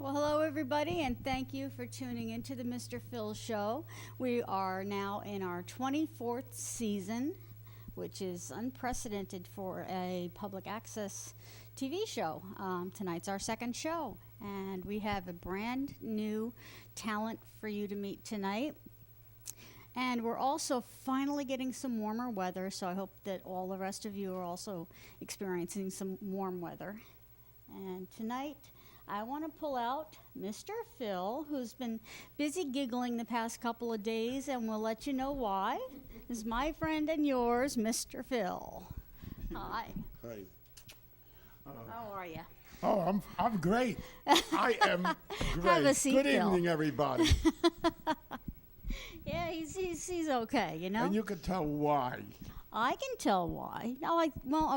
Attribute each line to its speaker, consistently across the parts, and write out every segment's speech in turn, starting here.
Speaker 1: Well, hello, everybody, and thank you for tuning into the Mr. Phil Show. We are now in our 24th season, which is unprecedented for a public access TV show. Tonight's our second show, and we have a brand new talent for you to meet tonight. And we're also finally getting some warmer weather, so I hope that all the rest of you are also experiencing some warm weather. And tonight, I want to pull out Mr. Phil, who's been busy giggling the past couple of days, and we'll let you know why. This is my friend and yours, Mr. Phil. Hi.
Speaker 2: Hi.
Speaker 1: How are you?
Speaker 2: Oh, I'm great. I am great.
Speaker 1: Have a seat,
Speaker 2: Good
Speaker 1: Phil.
Speaker 2: evening, everybody.
Speaker 1: Yeah, he's okay, you know?
Speaker 2: And you can tell why.
Speaker 1: I can tell why.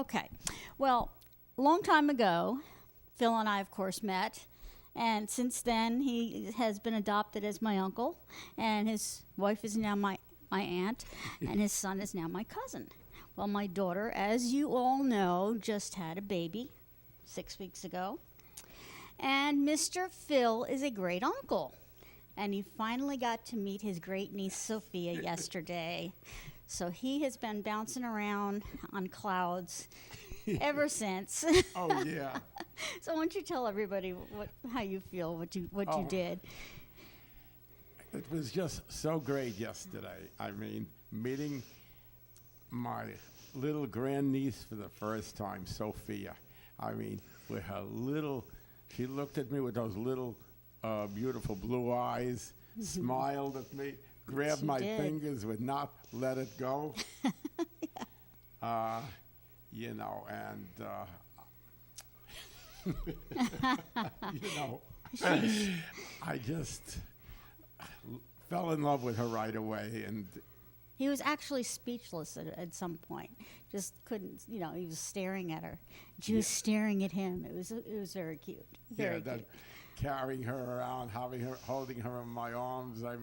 Speaker 1: Okay. Well, a long time ago, Phil and I, of course, met, and since then he has been adopted as my uncle, and his wife is now my aunt, and his son is now my cousin. Well, my daughter, as you all know, just had a baby 6 weeks ago, and Mr. Phil is a great uncle, and he finally got to meet his great niece Sophia yesterday, so he has been bouncing around on clouds ever since.
Speaker 2: Oh, yeah.
Speaker 1: So why don't you tell everybody how you feel, what you did?
Speaker 2: It was just so great yesterday. I mean, meeting my little grandniece for the first time, Sophia. I mean, with her she looked at me with those little beautiful blue eyes, smiled at me, grabbed my fingers, would not let it go. You know, and, I just fell in love with her right away. And
Speaker 1: He was actually speechless at some point. Just couldn't, he was staring at her. She was staring at him. It was very cute. Very cute.
Speaker 2: Carrying her around, holding her in my arms. I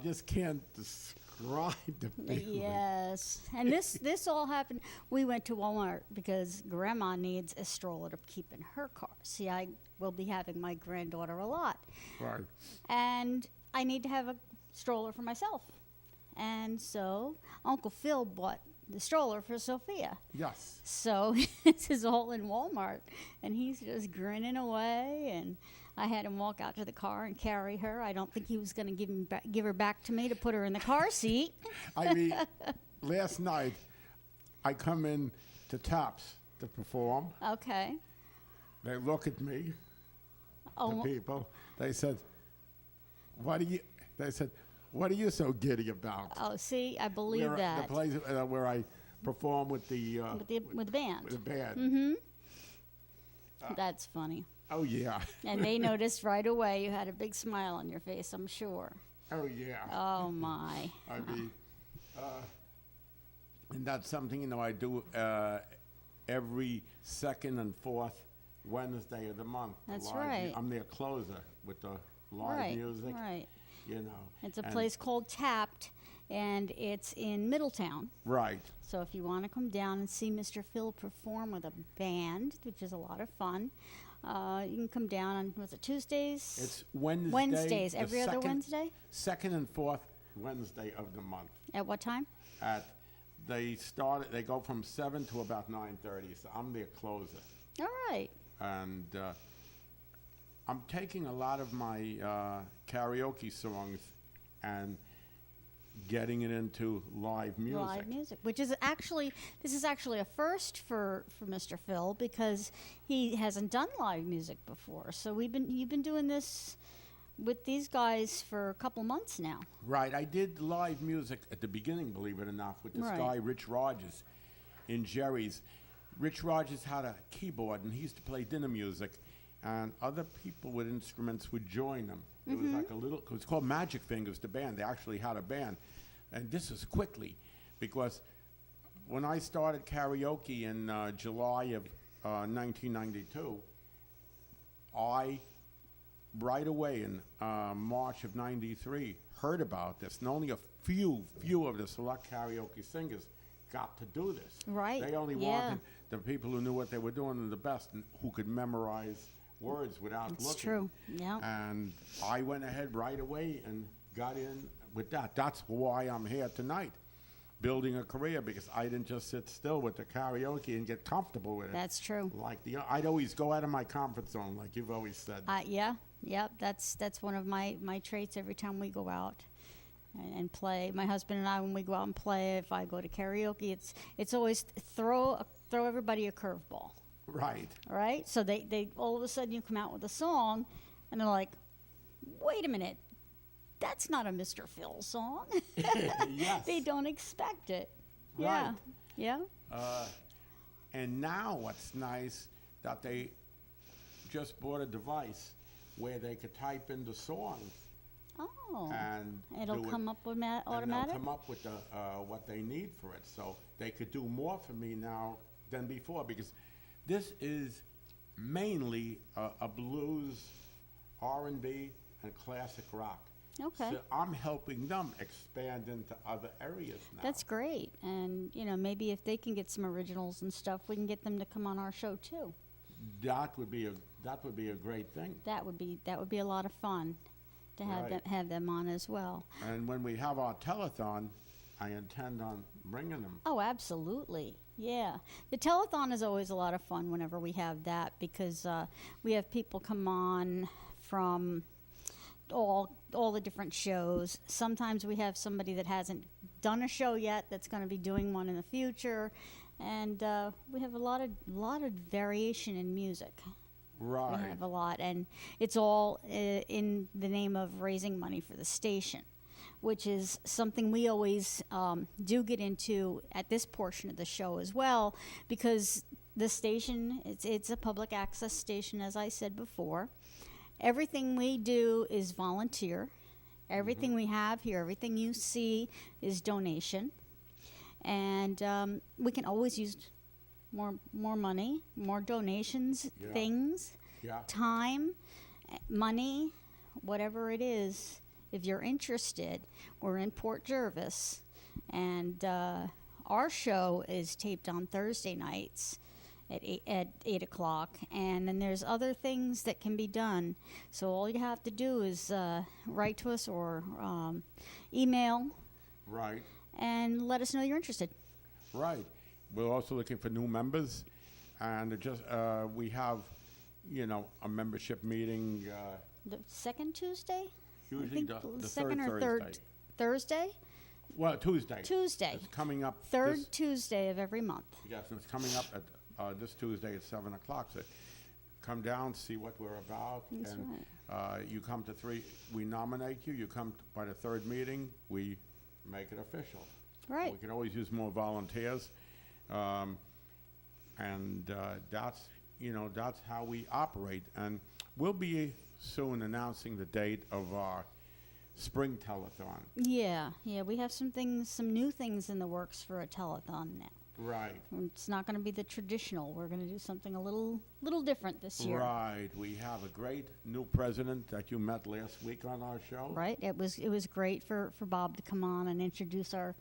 Speaker 2: just can't describe the feeling.
Speaker 1: Yes, and this all happened. We went to Walmart because Grandma needs a stroller to keep in her car. See, I will be having my granddaughter a lot,
Speaker 2: Right.
Speaker 1: and I need to have a stroller for myself. And so Uncle Phil bought the stroller for Sophia.
Speaker 2: Yes.
Speaker 1: So this is all in Walmart, and he's just grinning away, and I had him walk out to the car and carry her. I don't think he was going to give her back to me to put her in the car seat.
Speaker 2: I mean, last night I come in to Taps to perform.
Speaker 1: Okay.
Speaker 2: They look at me, the people. They said, "What are you so giddy about?"
Speaker 1: Oh, see, I believe that.
Speaker 2: The place where I perform with the
Speaker 1: band.
Speaker 2: With the band.
Speaker 1: Mm-hmm. That's funny.
Speaker 2: Oh yeah.
Speaker 1: And they noticed right away you had a big smile on your face, I'm sure.
Speaker 2: Oh yeah.
Speaker 1: Oh my.
Speaker 2: I mean, and that's something I do every second and fourth Wednesday of the month.
Speaker 1: That's right.
Speaker 2: I'm their closer with the live music.
Speaker 1: Right. It's a
Speaker 2: and
Speaker 1: place called Tapped, and it's in Middletown.
Speaker 2: Right.
Speaker 1: So if you want to come down and see Mr. Phil perform with a band, which is a lot of fun, you can come down on, was it Tuesdays?
Speaker 2: It's Wednesday.
Speaker 1: Wednesdays, every other Wednesday?
Speaker 2: Second and fourth Wednesday of the month.
Speaker 1: At what time?
Speaker 2: They go from 7 to about 9:30, so I'm their closer.
Speaker 1: All right.
Speaker 2: And I'm taking a lot of my karaoke songs and getting it into live music.
Speaker 1: Live music, which is this is actually a first for Mr. Phil because he hasn't done live music before. So you've been doing this with these guys for a couple months now.
Speaker 2: Right. I did live music at the beginning, believe it or not, with this guy, Rich Rogers, in Jerry's. Rich Rogers had a keyboard, and he used to play dinner music, and other people with instruments would join him. It was like it was called Magic Fingers, the band. They actually had a band. And this was quickly, because when I started karaoke in July of 1992, I, right away in March of 93, heard about this, and only a few of the select karaoke singers got to do this.
Speaker 1: Right.
Speaker 2: They only
Speaker 1: Yeah.
Speaker 2: wanted the people who knew what they were doing and the best, and who could memorize words without
Speaker 1: It's
Speaker 2: looking.
Speaker 1: true. Yeah.
Speaker 2: And I went ahead right away and got in with that. That's why I'm here tonight, building a career, because I didn't just sit still with the karaoke and get comfortable with it.
Speaker 1: That's true.
Speaker 2: I'd always go out of my comfort zone, like you've always said.
Speaker 1: Yeah. Yep. That's one of my traits every time we go out and play. My husband and I, when we go out and play, if I go to karaoke, it's always throw everybody a curveball.
Speaker 2: Right.
Speaker 1: Right? So they all of a sudden you come out with a song and they're like, wait a minute, that's not a Mr. Phil song.
Speaker 2: Yes.
Speaker 1: They don't expect it.
Speaker 2: Right.
Speaker 1: Yeah.
Speaker 2: And now what's nice, that they just bought a device where they could type in the song
Speaker 1: Oh.
Speaker 2: and
Speaker 1: It'll
Speaker 2: do
Speaker 1: come
Speaker 2: it,
Speaker 1: up
Speaker 2: and
Speaker 1: automatic?
Speaker 2: they'll come up with what they need for it. So they could do more for me now than before, because this is mainly a blues, R&B, and classic rock.
Speaker 1: Okay.
Speaker 2: So I'm helping them expand into other areas now.
Speaker 1: That's great. And, maybe if they can get some originals and stuff, we can get them to come on our show too.
Speaker 2: That would be a great thing.
Speaker 1: That would be a lot of fun to have them on as well.
Speaker 2: And when we have our telethon, I intend on bringing them.
Speaker 1: Oh, absolutely. Yeah. The telethon is always a lot of fun whenever we have that, because we have people come on from all the different shows. Sometimes we have somebody that hasn't done a show yet that's going to be doing one in the future, and we have a lot of variation in music.
Speaker 2: Right.
Speaker 1: We have a lot, and it's all in the name of raising money for the station, which is something we always do get into at this portion of the show as well, because the station, it's a public access station, as I said before. Everything we do is volunteer. Everything we have here, everything you see is donation. And we can always use more money, more donations,
Speaker 2: Yeah.
Speaker 1: things,
Speaker 2: Yeah.
Speaker 1: time, money, whatever it is. If you're interested, we're in Port Jervis, and our show is taped on Thursday nights at 8 o'clock, and then there's other things that can be done. So all you have to do is write to us or email
Speaker 2: Right.
Speaker 1: and let us know you're interested.
Speaker 2: Right. We're also looking for new members, and we have, a membership meeting.
Speaker 1: The second Tuesday?
Speaker 2: Usually
Speaker 1: I think
Speaker 2: the
Speaker 1: second
Speaker 2: third
Speaker 1: or
Speaker 2: Thursday.
Speaker 1: third Thursday?
Speaker 2: Well, Tuesday.
Speaker 1: Tuesday.
Speaker 2: It's coming up.
Speaker 1: Third
Speaker 2: this-
Speaker 1: Tuesday of every month.
Speaker 2: Yes, and it's coming up at this Tuesday at 7 o'clock. So come down, see what we're about.
Speaker 1: That's
Speaker 2: and you come to 3, we nominate you. You come by the third meeting, we make it official.
Speaker 1: Right.
Speaker 2: We could always use more volunteers. And that's how we operate. And we'll be soon announcing the date of our spring telethon.
Speaker 1: Yeah, we have some new things in the works for a telethon now.
Speaker 2: Right.
Speaker 1: It's not going to be the traditional. We're going to do something a little different this year.
Speaker 2: Right. We have a great new president that you met last week on our show.
Speaker 1: Right. It was great for Bob to come on and introduce our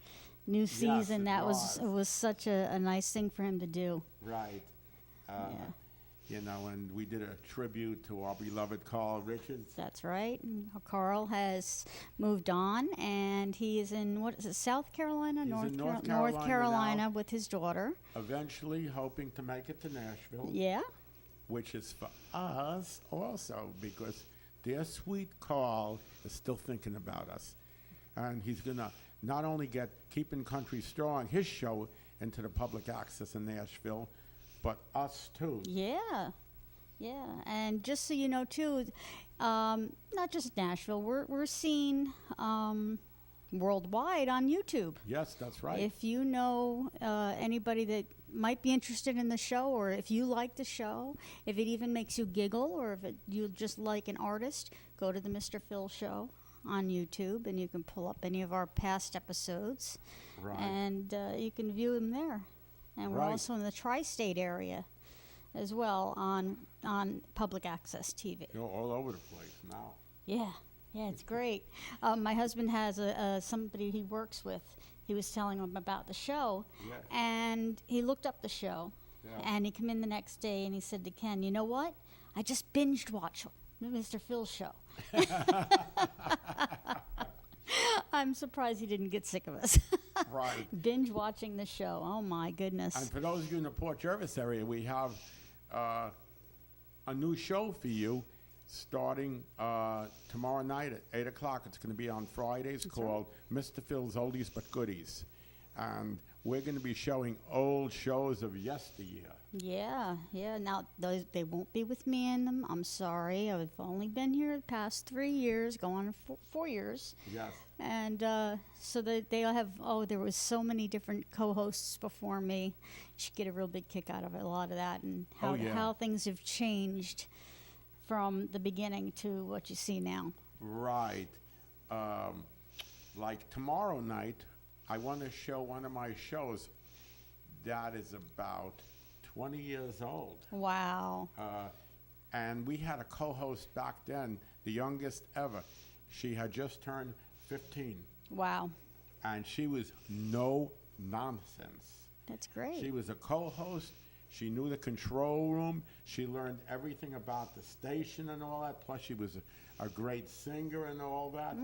Speaker 1: new season.
Speaker 2: Yes,
Speaker 1: It was such a nice thing for him to do.
Speaker 2: Right. And we did a tribute to our beloved Carl Richards.
Speaker 1: That's right. And Carl has moved on, and he is in, South Carolina?
Speaker 2: He's in North
Speaker 1: North Carolina
Speaker 2: now.
Speaker 1: with his daughter.
Speaker 2: Eventually hoping to make it to Nashville.
Speaker 1: Yeah.
Speaker 2: Which is for us also, because dear sweet Carl is still thinking about us. And he's going to not only get Keeping Country Strong, his show, into the public access in Nashville, but us too.
Speaker 1: Yeah. And just so you know, too, not just Nashville, we're seen worldwide on YouTube.
Speaker 2: Yes, that's right.
Speaker 1: If you know anybody that might be interested in the show, or if you like the show, if it even makes you giggle, or if you just like an artist, go to the Mr. Phil Show on YouTube, and you can pull up any of our past episodes.
Speaker 2: Right.
Speaker 1: And you can view them there. And we're
Speaker 2: Right.
Speaker 1: also in the tri-state area as well on public access TV.
Speaker 2: You're all over the place now.
Speaker 1: Yeah, it's great. My husband has somebody he works with he was telling him about the show,
Speaker 2: Yes.
Speaker 1: and he looked up the show,
Speaker 2: Yeah.
Speaker 1: and he came in the next day and he said to Ken, "You know what? I just binged watched Mr. Phil's show." I'm surprised he didn't get sick of us.
Speaker 2: Right.
Speaker 1: Binge watching the show. Oh my goodness.
Speaker 2: And for those of you in the Port Jervis area, we have a new show for you starting tomorrow night at 8 o'clock. It's going to be on Fridays called Mr. Phil's Oldies But Goodies. And we're going to be showing old shows of yesteryear.
Speaker 1: Yeah. Now, they won't be with me in them. I'm sorry. I've only been here the past 3 years, going on 4 years.
Speaker 2: Yes.
Speaker 1: And so they'll have, there was so many different co-hosts before me. You should get a real big kick out of it, a lot of that, and how things have changed from the beginning to what you see now.
Speaker 2: Right. Like tomorrow night, I want to show one of my shows that is about 20 years old.
Speaker 1: Wow.
Speaker 2: And we had a co-host back then, the youngest ever. She had just turned 15.
Speaker 1: Wow.
Speaker 2: And she was no nonsense.
Speaker 1: That's great.
Speaker 2: She was a co-host. She knew the control room. She learned everything about the station and all that. Plus, she was a great singer and all that.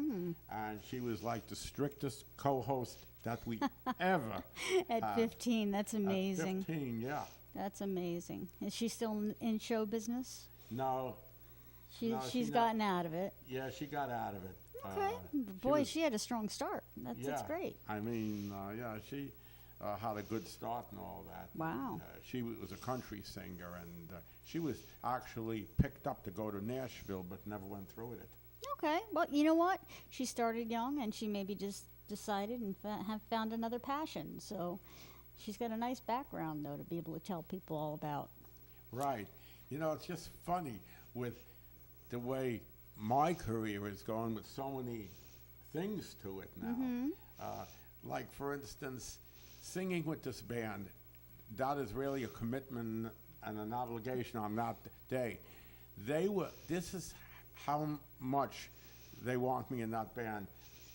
Speaker 2: And she was like the strictest co-host that we ever
Speaker 1: At 15, that's amazing.
Speaker 2: At 15, yeah.
Speaker 1: That's amazing. Is she still in show business?
Speaker 2: No.
Speaker 1: She's gotten out of it.
Speaker 2: Yeah, she got out of it.
Speaker 1: Okay. Boy, she had a strong start. That's great.
Speaker 2: I mean, she had a good start and all that.
Speaker 1: Wow.
Speaker 2: She was a country singer, and she was actually picked up to go to Nashville, but never went through with it.
Speaker 1: Okay. Well, you know what? She started young, and she maybe just decided and have found another passion. So she's got a nice background, though, to be able to tell people all about.
Speaker 2: Right. You know, it's just funny with the way my career is going with so many things to it now. Like, for instance, singing with this band, that is really a commitment and an obligation on that day. This is how much they want me in that band.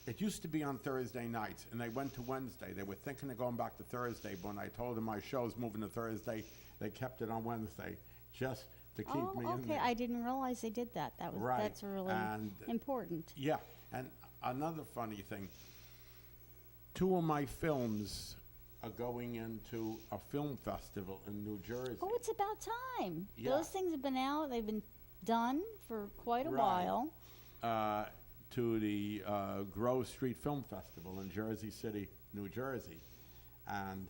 Speaker 2: It used to be on Thursday nights, and they went to Wednesday. They were thinking of going back to Thursday, but when I told them my show's moving to Thursday, they kept it on Wednesday, just to keep me in there.
Speaker 1: I didn't realize they did that. That's really important.
Speaker 2: Yeah, and another funny thing, 2 of my films are going into a film festival in New Jersey.
Speaker 1: Oh, it's about time.
Speaker 2: Yeah.
Speaker 1: Those things have been out. They've been done for quite a while.
Speaker 2: To the Grove Street Film Festival in Jersey City, New Jersey. And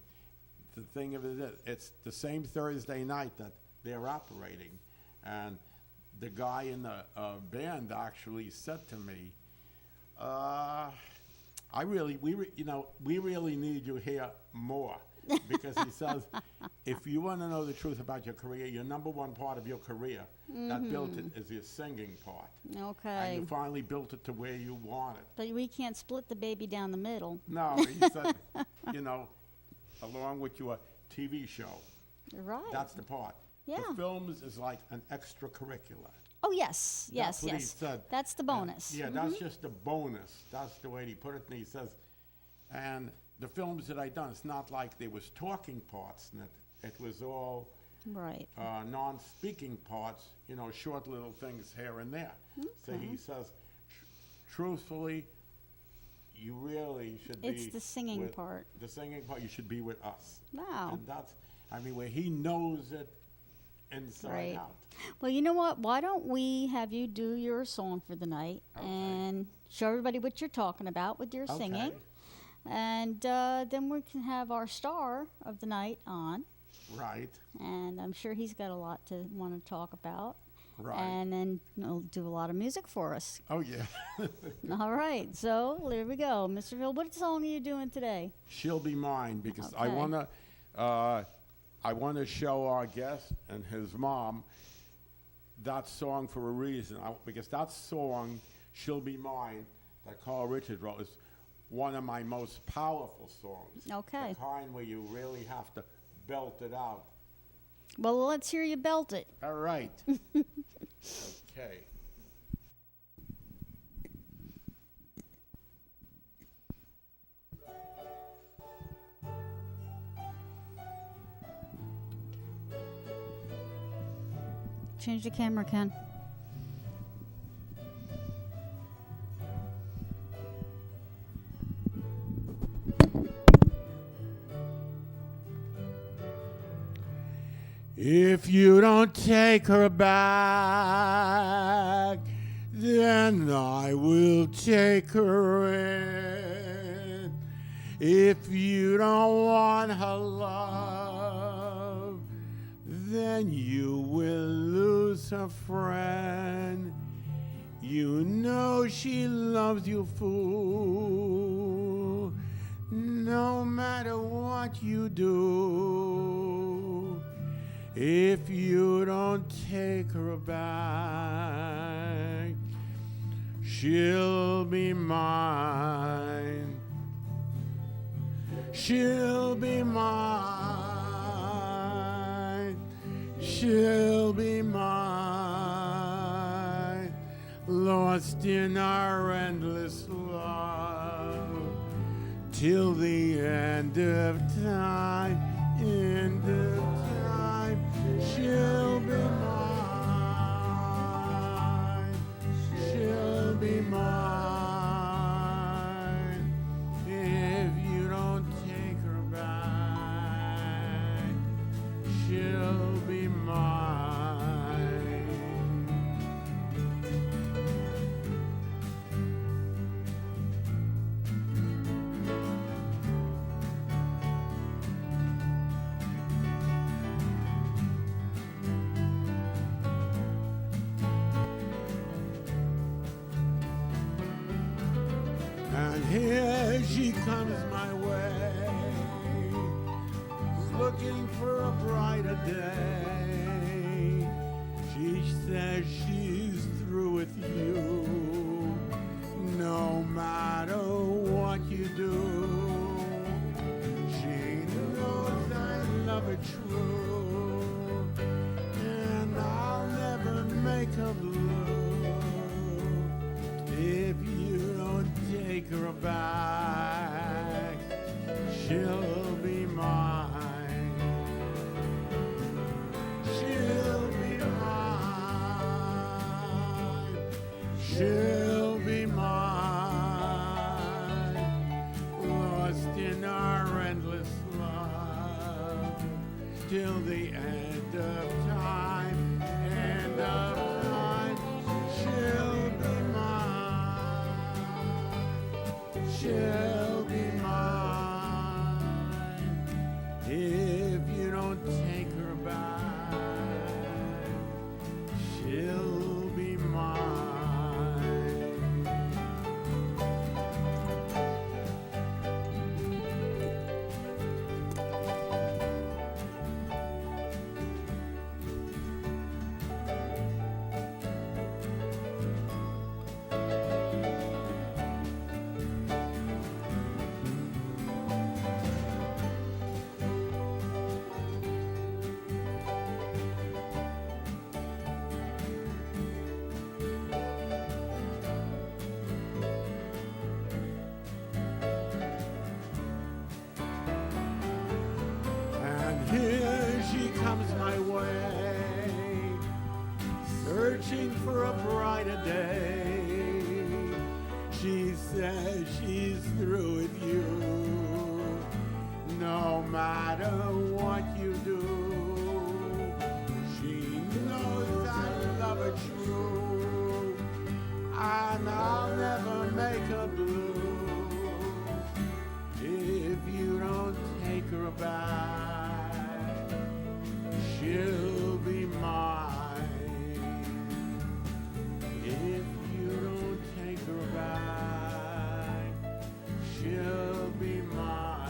Speaker 2: the thing of it is, it's the same Thursday night that they're operating. And the guy in the band actually said to me, we really need you here more. Because he says, if you want to know the truth about your career, your number one part of your career that built it is your singing part.
Speaker 1: Okay.
Speaker 2: And you finally built it to where you want it.
Speaker 1: But we can't split the baby down the middle.
Speaker 2: No, he said, along with your TV show.
Speaker 1: Right.
Speaker 2: That's the part.
Speaker 1: Yeah.
Speaker 2: The films is like an extracurricular.
Speaker 1: Oh, yes.
Speaker 2: That's what he said.
Speaker 1: That's the bonus.
Speaker 2: That's just the bonus. That's the way he put it. And he says, and the films that I done, it's not like there was talking parts in it. It was all non-speaking parts, short little things here and there. Okay. So he says, truthfully, you really should be.
Speaker 1: It's the singing part.
Speaker 2: The singing part, you should be with us.
Speaker 1: Wow.
Speaker 2: And that's, where he knows it inside out.
Speaker 1: Well, you know what? Why don't we have you do your song for the night and show everybody what you're talking about with your singing. And then we can have our star of the night on.
Speaker 2: Right.
Speaker 1: And I'm sure he's got a lot to want to talk about.
Speaker 2: Right.
Speaker 1: And then he'll do a lot of music for us.
Speaker 2: Oh, yeah.
Speaker 1: All right. So there we go. Mr. Phil, what song are you doing today?
Speaker 2: She'll Be Mine, because I want to show our guest and his mom that song for a reason. Because that song, She'll Be Mine, that Carl Richards wrote, is one of my most powerful songs.
Speaker 1: Okay.
Speaker 2: The kind where you really have to belt it out.
Speaker 1: Well, let's hear you belt it.
Speaker 2: All right. Okay.
Speaker 1: Change the camera, Ken.
Speaker 2: If you don't take her back, then I will take her in. If you don't want her love, then you will lose her friend. You know she loves you, fool, no matter what you do. If you don't take her back, she'll be mine. She'll be mine. She'll be mine. Lost in our endless love till the end of time. End of time. She'll be mine. She'll be mine. If you don't take her back, she'll be mine. And here she comes my way, looking for a brighter day. She says she's through with you, no matter what you do. She knows I love her true, and I'll never make her blue. If you don't take her back, she'll be mine. She'll be mine. She'll be mine. Lost in our endless love till the end of time. End of time. She'll be mine. She'll be mine. If you don't take her back, she'll be mine. Here she comes my way, searching for a brighter day. She says she's through with you, no matter what you do. She knows I love her true, and I'll never make her blue. If you don't take her back, she'll be mine. If you don't take her back, she'll be mine.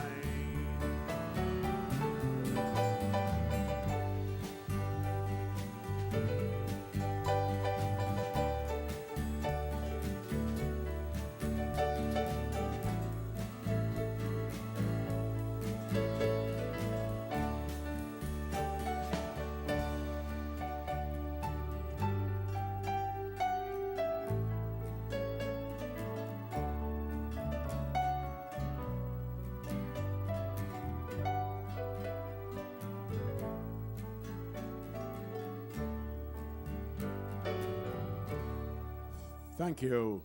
Speaker 2: Thank you.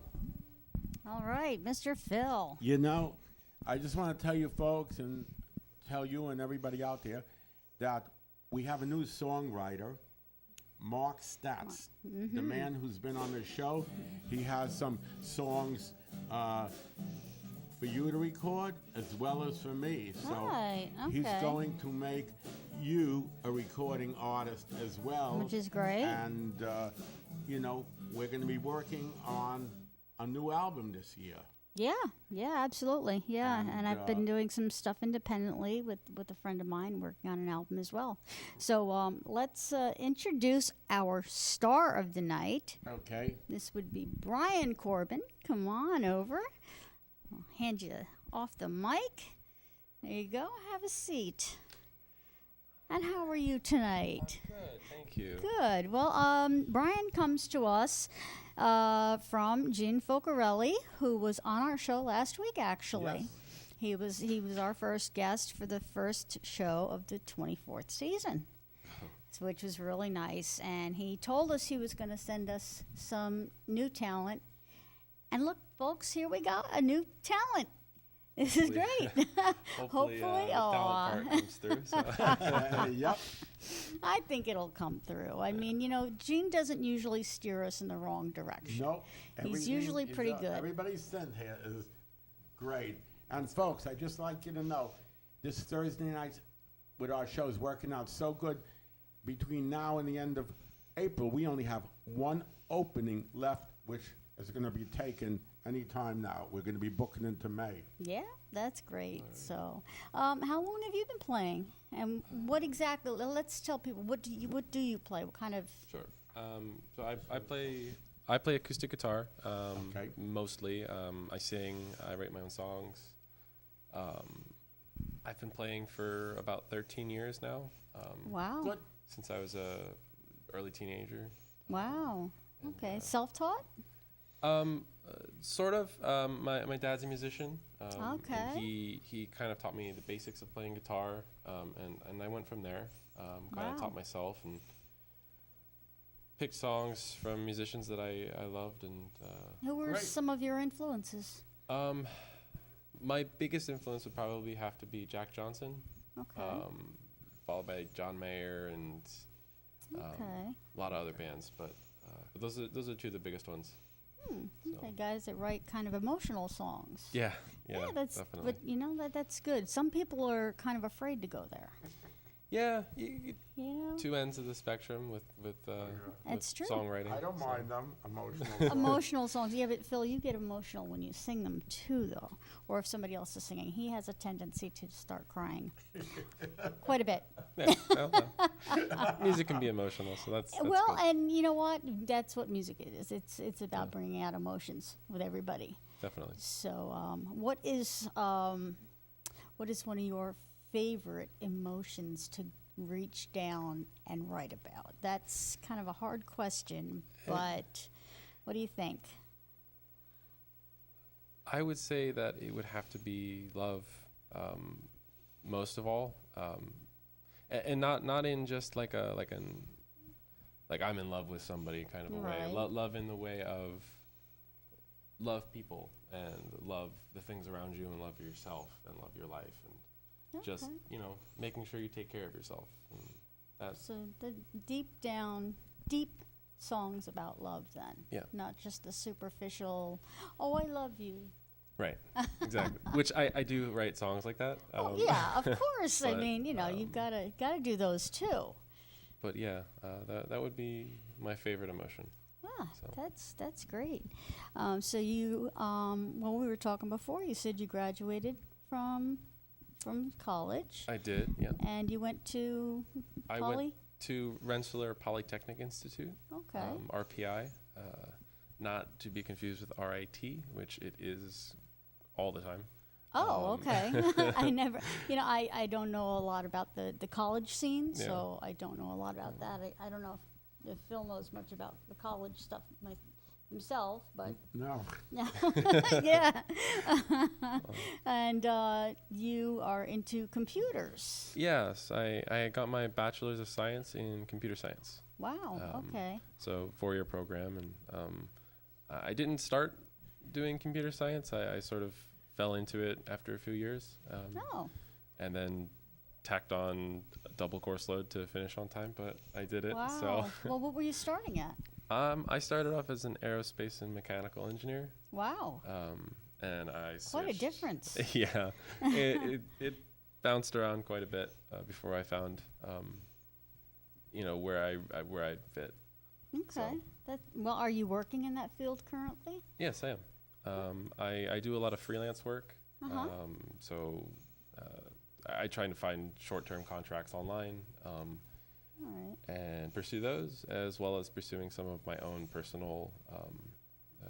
Speaker 1: All right, Mr. Phil.
Speaker 2: You know, I just want to tell you folks and tell you and everybody out there that we have a new songwriter, Mark Statz, the man who's been on the show. He has some songs for you to record as well as for me. So
Speaker 1: Right,
Speaker 2: he's
Speaker 1: okay.
Speaker 2: going to make you a recording artist as well.
Speaker 1: Which is great.
Speaker 2: And, you know, we're going to be working on a new album this year.
Speaker 1: Yeah, absolutely. Yeah, and I've been
Speaker 2: And,
Speaker 1: doing some stuff independently with a friend of mine working on an album as well. So let's introduce our star of the night.
Speaker 2: Okay.
Speaker 1: This would be Brian Corbin. Come on over. I'll hand you off the mic. There you go. Have a seat. And how are you tonight?
Speaker 3: Good, thank you.
Speaker 1: Good. Well, Brian comes to us from Gene Focarelli, who was on our show last week. Actually,
Speaker 2: Yes.
Speaker 1: he was our first guest for the first show of the 24th season, which was really nice. And he told us he was going to send us some new talent. And look, folks, here we got a new talent. This is great.
Speaker 3: Hopefully, the talent part comes through. So.
Speaker 2: Yep.
Speaker 1: I think it'll come through. I mean, you know, Gene doesn't usually steer us in the wrong direction.
Speaker 2: No.
Speaker 1: He's usually pretty good.
Speaker 2: Everybody's sent here is great. And folks, I'd just like you to know, this Thursday night with our shows working out so good. Between now and the end of April, we only have one opening left, which is going to be taken any time now. We're going to be booking into May.
Speaker 1: Yeah, that's great. So, how long have you been playing? And what exactly? Let's tell people what do you play? What kind of?
Speaker 3: Sure. So I play acoustic guitar.
Speaker 2: Okay.
Speaker 3: Mostly. I sing. I write my own songs. I've been playing for about 13 years now.
Speaker 1: Wow.
Speaker 2: Good.
Speaker 3: Since I was a early teenager.
Speaker 1: Wow. Okay. Self-taught.
Speaker 3: Sort of. My dad's a musician. And
Speaker 1: Okay.
Speaker 3: he kind of taught me the basics of playing guitar, and I went from there. Kind
Speaker 1: Wow.
Speaker 3: of taught myself and picked songs from musicians that I loved. And
Speaker 1: Who were
Speaker 2: Great.
Speaker 1: some of your influences?
Speaker 3: my biggest influence would probably have to be Jack Johnson,
Speaker 1: Okay.
Speaker 3: followed by John Mayer and
Speaker 1: Okay.
Speaker 3: a lot of other bands. But those are two of the biggest ones. So.
Speaker 1: Okay, guys that write kind of emotional songs.
Speaker 3: Yeah,
Speaker 1: that's
Speaker 3: definitely.
Speaker 1: but you know that's good. Some people are kind of afraid to go there.
Speaker 3: Yeah,
Speaker 1: You know,
Speaker 3: two ends of the spectrum with
Speaker 1: That's true.
Speaker 3: songwriting.
Speaker 2: I don't
Speaker 3: so.
Speaker 2: mind them. Emotional.
Speaker 1: emotional songs. Yeah, but Phil, you get emotional when you sing them too, though. Or if somebody else is singing, he has a tendency to start crying quite a bit.
Speaker 3: Yeah, well. Music can be emotional, so that's
Speaker 1: Well,
Speaker 3: good.
Speaker 1: and you know what? That's what music is. It's about bringing out emotions with everybody.
Speaker 3: Definitely.
Speaker 1: So, what is one of your favorite emotions to reach down and write about? That's kind of a hard question, but what do you think?
Speaker 3: I would say that it would have to be love, most of all, and not in just like I'm in love with somebody kind of a way.
Speaker 1: Right.
Speaker 3: Love in the way of love people and love the things around you and love yourself and love your life and just
Speaker 1: Okay.
Speaker 3: making sure you take care of yourself. And that's
Speaker 1: So the deep songs about love then.
Speaker 3: Yeah.
Speaker 1: Not just the superficial, oh, I love you.
Speaker 3: right, exactly. Which I do write songs like that.
Speaker 1: Oh, yeah, of course. I
Speaker 3: but,
Speaker 1: mean, you've gotta do those too.
Speaker 3: But yeah, that would be my favorite emotion.
Speaker 1: Ah,
Speaker 3: So.
Speaker 1: that's great. So you, well, we were talking before. You said you graduated from college,
Speaker 3: I did, yeah.
Speaker 1: and you went to
Speaker 3: I
Speaker 1: Poly.
Speaker 3: went to Rensselaer Polytechnic Institute,
Speaker 1: Okay.
Speaker 3: RPI, not to be confused with RIT, which it is all the time.
Speaker 1: Oh, okay. I never, I don't know a lot about the college scene,
Speaker 3: Yeah.
Speaker 1: so I don't know a lot about that. I don't know if Phil knows much about the college stuff himself, but
Speaker 2: No.
Speaker 1: yeah. And you are into computers.
Speaker 3: Yes, I got my Bachelor's of Science in Computer Science.
Speaker 1: Wow. Okay.
Speaker 3: So 4-year program, and I didn't start doing computer science. I sort of fell into it after a few years.
Speaker 1: Oh,
Speaker 3: And then tacked on a double course load to finish on time, but I did it.
Speaker 1: wow.
Speaker 3: So
Speaker 1: Well, what were you starting at?
Speaker 3: I started off as an aerospace and mechanical engineer.
Speaker 1: Wow.
Speaker 3: And I switched.
Speaker 1: Quite a difference.
Speaker 3: Yeah. it bounced around quite a bit before I found, where I fit.
Speaker 1: Okay. Well, are you working in that field currently?
Speaker 3: Yes, I am. I do a lot of freelance work.
Speaker 1: Uh-huh.
Speaker 3: So I try to find short-term contracts online
Speaker 1: All right.
Speaker 3: and pursue those, as well as pursuing some of my own personal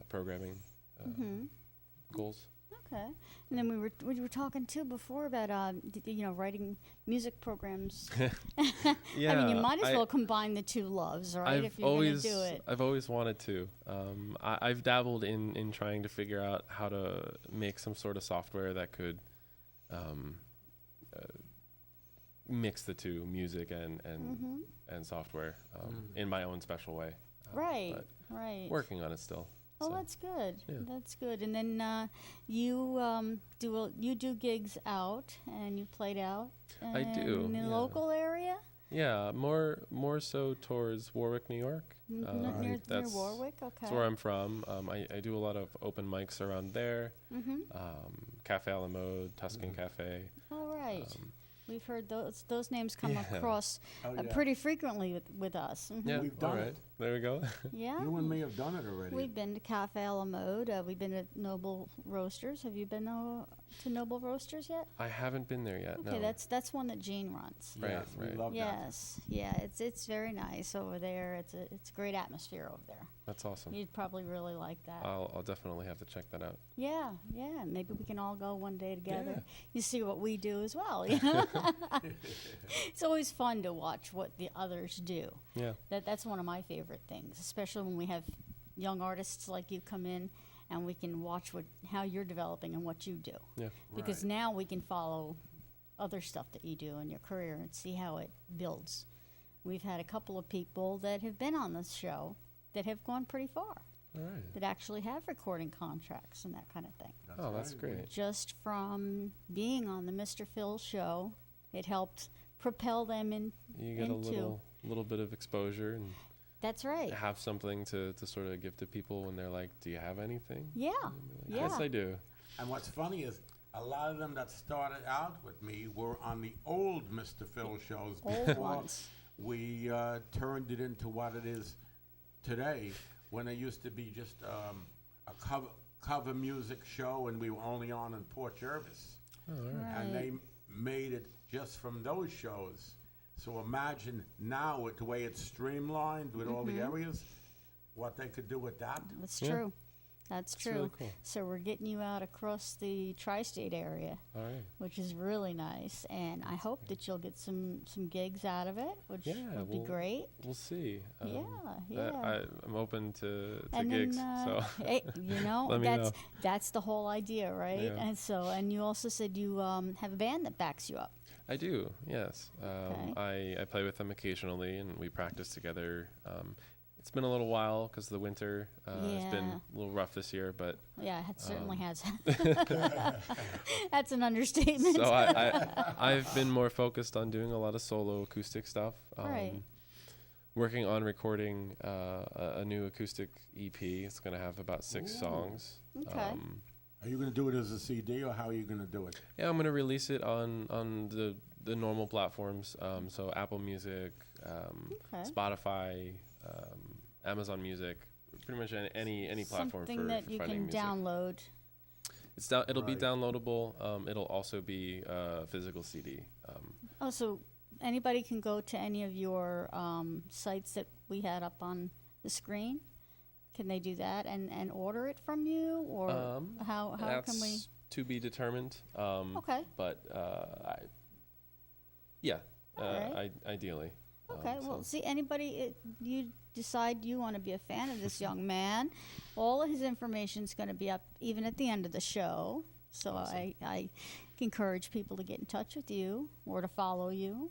Speaker 3: programming goals.
Speaker 1: Okay. And then we were talking too before about writing music programs.
Speaker 3: Yeah,
Speaker 1: I mean, you might as well combine the two loves, right? If you're going to do it.
Speaker 3: I've always wanted to. I've dabbled in trying to figure out how to make some sort of software that could mix the two, music and software, in my own special way.
Speaker 1: Right.
Speaker 3: But
Speaker 1: Right.
Speaker 3: working on it still.
Speaker 1: Oh,
Speaker 3: so.
Speaker 1: that's good.
Speaker 3: Yeah.
Speaker 1: That's good. And then you do gigs out, and you played out.
Speaker 3: I do,
Speaker 1: in the
Speaker 3: yeah.
Speaker 1: local area.
Speaker 3: Yeah, more so towards Warwick, New York.
Speaker 1: Near
Speaker 3: That's
Speaker 1: Warwick. Okay.
Speaker 3: That's where I'm from. I do a lot of open mics around there.
Speaker 1: Mm-hmm.
Speaker 3: Cafe a la Mode, Tuscan Cafe.
Speaker 1: All right. We've heard those names come
Speaker 3: Yeah.
Speaker 1: across pretty frequently with us. Mhm.
Speaker 3: Yeah,
Speaker 2: We've done
Speaker 3: all right.
Speaker 2: it.
Speaker 3: There we go.
Speaker 1: Yeah.
Speaker 2: You and me have done it already.
Speaker 1: We've been to Cafe a la Mode. We've been to Noble Roasters. Have you been to Noble Roasters yet?
Speaker 3: I haven't been there yet.
Speaker 1: Okay,
Speaker 3: no.
Speaker 1: that's one that Gene runs.
Speaker 3: Right,
Speaker 2: Yes, we
Speaker 3: right.
Speaker 2: love that.
Speaker 1: Yes, yeah, it's very nice over there. It's a great atmosphere over there.
Speaker 3: That's awesome.
Speaker 1: You'd probably really like that.
Speaker 3: I'll definitely have to check that out.
Speaker 1: Yeah, yeah. Maybe we can all go one day together.
Speaker 3: Yeah.
Speaker 1: You see what we do as well. You know? It's always fun to watch what the others do.
Speaker 3: Yeah.
Speaker 1: That's one of my favorite things, especially when we have young artists like you come in, and we can watch how you're developing and what you do.
Speaker 3: Yeah.
Speaker 1: Because
Speaker 2: Right.
Speaker 1: now we can follow other stuff that you do in your career and see how it builds. We've had a couple of people that have been on this show that have gone pretty far,
Speaker 3: All right.
Speaker 1: that actually have recording contracts and that kind of thing.
Speaker 3: That's great.
Speaker 1: Just from being on the Mr. Phil show, it helped propel them
Speaker 3: You get a
Speaker 1: into.
Speaker 3: little bit of exposure and
Speaker 1: That's right.
Speaker 3: have something to sort of give to people when they're like, "Do you have anything?"
Speaker 1: Yeah.
Speaker 3: And be like,
Speaker 1: Yeah.
Speaker 3: Yes, I do.
Speaker 2: And what's funny is a lot of them that started out with me were on the old Mr. Phil shows
Speaker 1: Old
Speaker 2: before
Speaker 1: ones.
Speaker 2: we turned it into what it is today, when it used to be just a cover music show, and we were only on in Port Jervis.
Speaker 3: Oh, all right.
Speaker 2: And they
Speaker 1: Right.
Speaker 2: made it just from those shows. So imagine now with the way it's streamlined with all the areas, what they could do with that.
Speaker 1: That's
Speaker 3: Yeah.
Speaker 1: true. That's
Speaker 3: That's
Speaker 1: true.
Speaker 3: really cool.
Speaker 1: So we're getting you out across the tri-state area,
Speaker 3: All right.
Speaker 1: which is really nice. And I hope that you'll get some gigs out of it, which
Speaker 3: Yeah,
Speaker 1: would be
Speaker 3: we'll-
Speaker 1: great.
Speaker 3: We'll see.
Speaker 1: Yeah.
Speaker 3: I'm open to
Speaker 1: And
Speaker 3: gigs.
Speaker 1: then,
Speaker 3: So
Speaker 1: hey,
Speaker 3: Let me know.
Speaker 1: that's the whole idea, right?
Speaker 3: Yeah.
Speaker 1: And you also said you have a band that backs you up.
Speaker 3: I do. Yes.
Speaker 1: Okay.
Speaker 3: I play with them occasionally, and we practice together. It's been a little while because the winter has been
Speaker 1: Yeah.
Speaker 3: a little rough this year, but
Speaker 1: Yeah, it certainly has. That's an understatement.
Speaker 3: so I've been more focused on doing a lot of solo acoustic stuff.
Speaker 1: Right.
Speaker 3: Working on recording a new acoustic EP. It's going to have about 6 songs.
Speaker 1: Okay.
Speaker 2: Are you going to do it as a CD, or how are you going to do it?
Speaker 3: Yeah, I'm going to release it on the normal platforms. So Apple Music,
Speaker 1: Okay.
Speaker 3: Spotify, Amazon Music, pretty much any platform
Speaker 1: Something
Speaker 3: for
Speaker 1: that you
Speaker 3: finding
Speaker 1: can
Speaker 3: music.
Speaker 1: download.
Speaker 3: It'll be
Speaker 2: Right.
Speaker 3: downloadable. It'll also be a physical CD.
Speaker 1: Oh, so anybody can go to any of your sites that we had up on the screen? Can they do that and order it from you, or how
Speaker 3: That's
Speaker 1: can we?
Speaker 3: to be determined.
Speaker 1: Okay.
Speaker 3: But
Speaker 1: Alright.
Speaker 3: Ideally.
Speaker 1: Okay. Well, see, anybody you decide you want to be a fan of this young man, all of his information is going to be up even at the end of the show. So
Speaker 3: Awesome.
Speaker 1: I encourage people to get in touch with you or to follow you.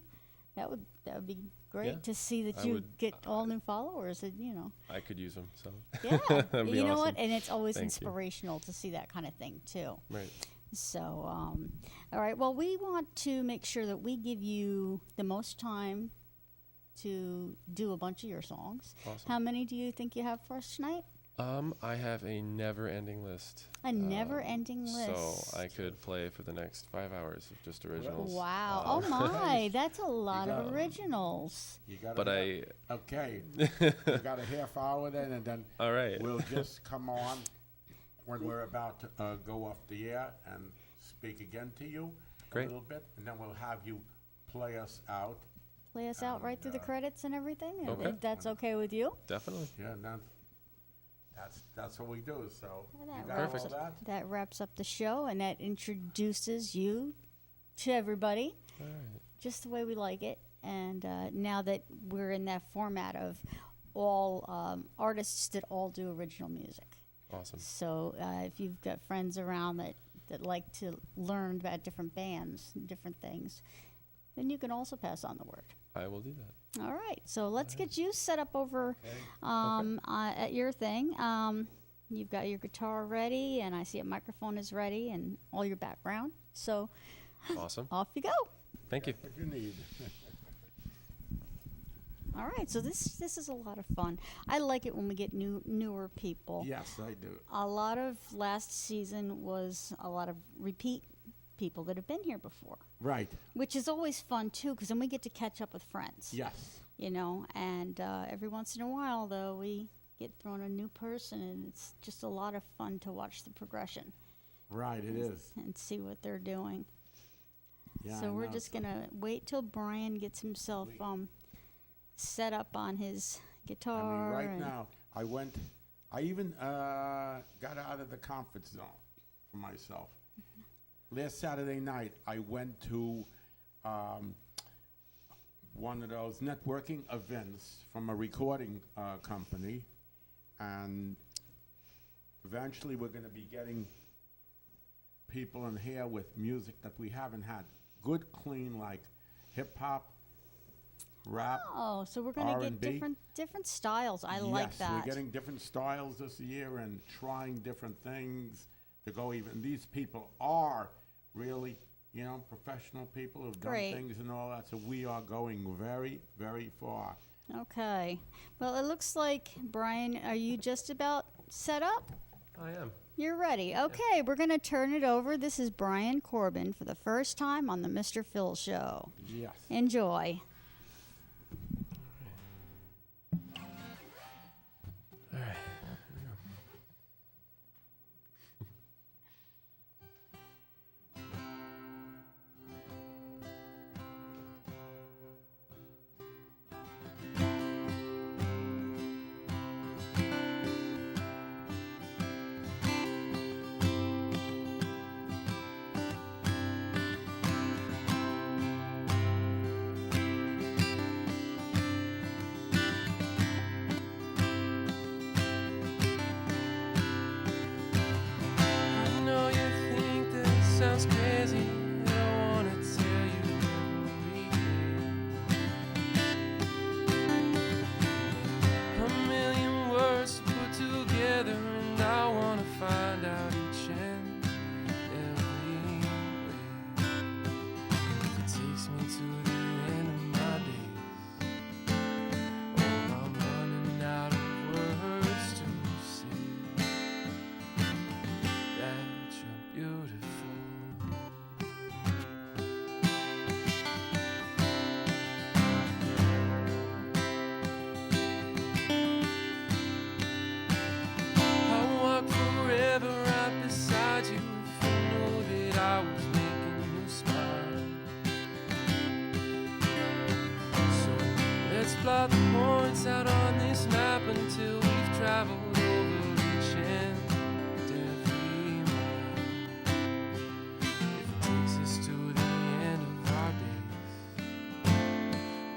Speaker 1: That would be great
Speaker 3: Yeah,
Speaker 1: to see that
Speaker 3: I
Speaker 1: you
Speaker 3: would-
Speaker 1: get all new followers. And, you know,
Speaker 3: I could use them. So
Speaker 1: yeah,
Speaker 3: That'd be
Speaker 1: you know
Speaker 3: awesome.
Speaker 1: what? And it's always
Speaker 3: Thank you.
Speaker 1: inspirational to see that kind of thing too.
Speaker 3: Right.
Speaker 1: So, all right. Well, we want to make sure that we give you the most time to do a bunch of your songs.
Speaker 3: Awesome.
Speaker 1: How many do you think you have for us tonight?
Speaker 3: I have a never-ending list.
Speaker 1: A never-ending list.
Speaker 3: So I could play for the next 5 hours of just originals.
Speaker 1: Wow.
Speaker 3: Um,
Speaker 1: Oh my, that's a lot of
Speaker 2: got-
Speaker 1: originals.
Speaker 2: You got
Speaker 3: But
Speaker 2: okay. You got a half hour then, and then
Speaker 3: all right.
Speaker 2: we'll just come on when we're about to go off the air and speak again to you
Speaker 3: Great.
Speaker 2: a little bit, and then we'll have you play us out.
Speaker 1: Play us out right through the credits and everything.
Speaker 3: Okay.
Speaker 1: If that's okay with you.
Speaker 3: Definitely.
Speaker 2: Yeah, and then that's what we do. So
Speaker 1: Well,
Speaker 2: you
Speaker 1: that
Speaker 2: got
Speaker 3: wraps-
Speaker 2: all that.
Speaker 1: That wraps up the show, and that introduces you to everybody,
Speaker 3: All right.
Speaker 1: just the way we like it. And now that we're in that format of all artists that all do original music.
Speaker 3: Awesome.
Speaker 1: So if you've got friends around that like to learn about different bands and different things, then you can also pass on the word.
Speaker 3: I will do that.
Speaker 1: All right, so let's get you set up over at your thing. You've got your guitar ready, and I see a microphone is ready, and all your background. So
Speaker 3: Awesome.
Speaker 1: off you go.
Speaker 3: Thank you.
Speaker 2: What you need.
Speaker 1: All right, so this is a lot of fun. I like it when we get newer people.
Speaker 2: Yes, I do.
Speaker 1: A lot of last season was a lot of repeat people that have been here before,
Speaker 2: Right.
Speaker 1: which is always fun too, because then we get to catch up with friends.
Speaker 2: Yes.
Speaker 1: You know, and every once in a while, though, we get thrown a new person, and it's just a lot of fun to watch the progression
Speaker 2: Right. It is.
Speaker 1: and see what they're doing.
Speaker 2: Yeah.
Speaker 1: So
Speaker 2: I
Speaker 1: we're
Speaker 2: know.
Speaker 1: just gonna wait till Brian gets himself set up on his
Speaker 2: I
Speaker 1: guitar.
Speaker 2: mean, right
Speaker 1: and
Speaker 2: now, I even got out of the comfort zone for myself. Last Saturday night, I went to one of those networking events from a recording company, and eventually we're going to be getting people in here with music that we haven't had. Good, clean, like hip-hop, rap.
Speaker 1: Oh, so we're gonna get
Speaker 2: R&B.
Speaker 1: different styles. I like
Speaker 2: Yes,
Speaker 1: that.
Speaker 2: we're getting different styles this year and trying different things to go even. These people are really, professional people who've done
Speaker 1: Great.
Speaker 2: things and all that. So we are going very, very far.
Speaker 1: Okay. Well, it looks like, Brian, are you just about set up?
Speaker 3: I am.
Speaker 1: You're ready. Okay, we're going to turn it over. This is Brian Corbin for the first time on the Mr. Phil Show.
Speaker 2: Yes.
Speaker 1: Enjoy.
Speaker 3: All right. I know you think this sounds crazy. I don't wanna tell you everything. A million words put together, and I wanna find out each and every way. If it takes me to the end of my days, oh, I'm running out of words to say. That you're beautiful. I'll walk forever right beside you if I knew that I was making you smile. So let's plot the points out on this map until we've traveled over each and every mile. If it takes us to the end of our days,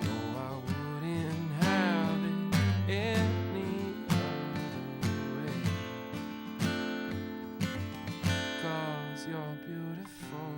Speaker 3: no, I wouldn't have it any other way. 'Cause you're beautiful.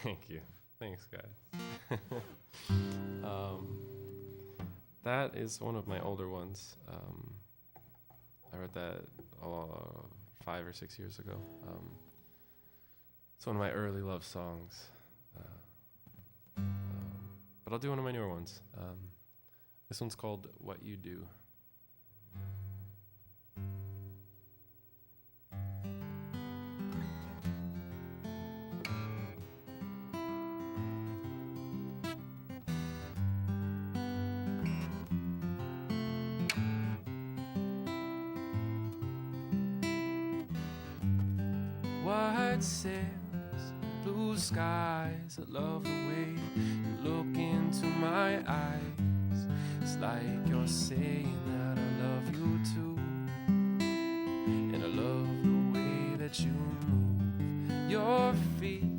Speaker 3: Thank you. Thanks, guys. That is one of my older ones. I wrote that 5 or 6 years ago. It's one of my early love songs. But I'll do one of my newer ones. This one's called What You Do. White sails, blue skies. I love the way you look into my eyes. It's like you're saying that I love you too. And I love the way that you move your feet.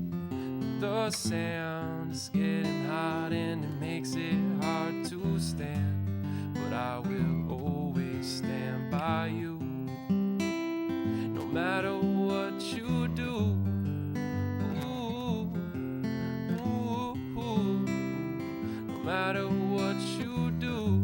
Speaker 3: The sound is getting hot and it makes it hard to stand. But I will always stand by you. No matter what you do. Ooh, ooh, ooh. No matter what you do.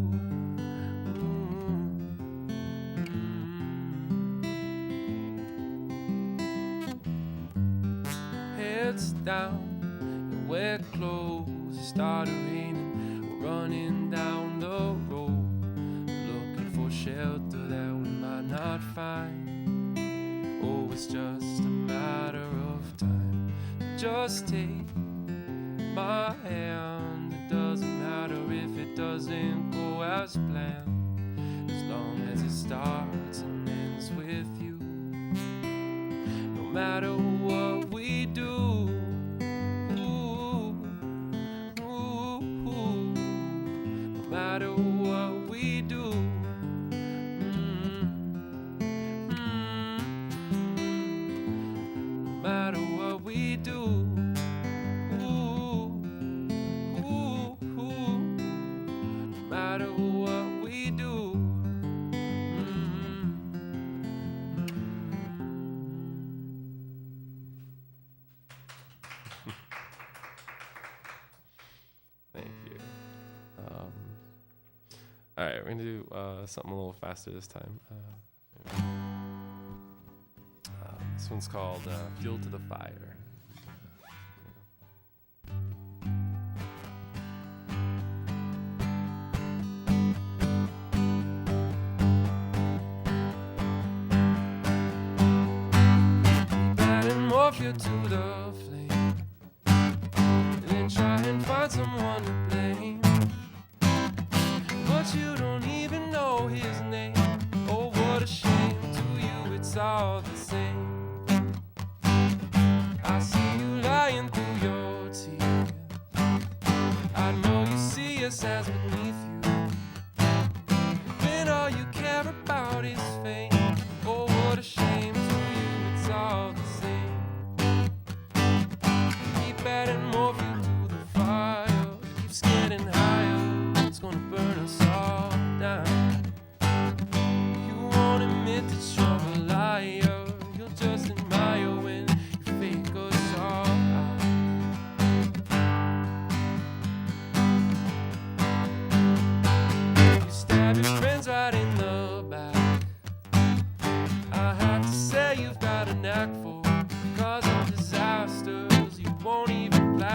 Speaker 3: Heads down and wet clothes. It started raining. We're running down the road, looking for shelter that we might not find. Oh, it's just a matter of time. Just take my hand. It doesn't matter if it doesn't go as planned, as long as it starts and ends with you. No matter what we do. Ooh, ooh, ooh. No matter what we do. No matter what we do. Ooh, ooh, ooh. No matter what we do. Thank you. All right, we're gonna do something a little faster this time. This one's called Fuel to the Fire. Keep adding more fuel to the flame, and then try and find someone to blame. But you don't even know his name. Oh, what a shame. To you it's all the same. I see you lying through your tears. I know you see us as beneath you, when all you care about is fame. Oh, what a shame. To you it's all the same. Keep adding more fuel to the fire. It keeps getting higher. It's gonna burn us all down. You won't admit that you're a liar. You'll just admire when you fake us all out. You stab your friends right in the back. I have to say you've got a knack for causing disasters you won't even plan.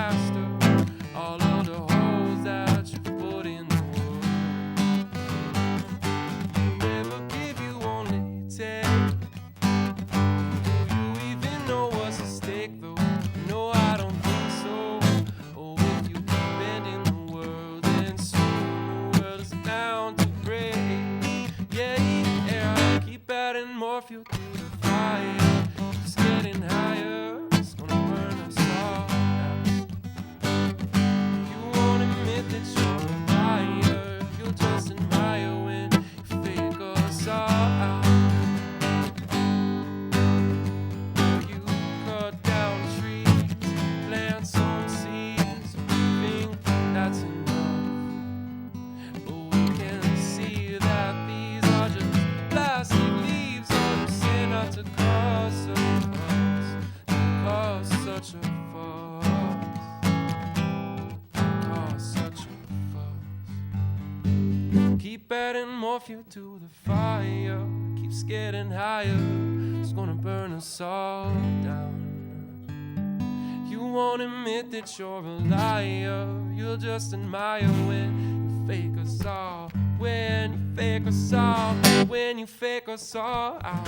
Speaker 3: more fuel to the fire. Keeps getting higher. It's gonna burn us all down. You won't admit that you're a liar. You'll just admire when you fake us all. When you fake us all. When you fake us all out.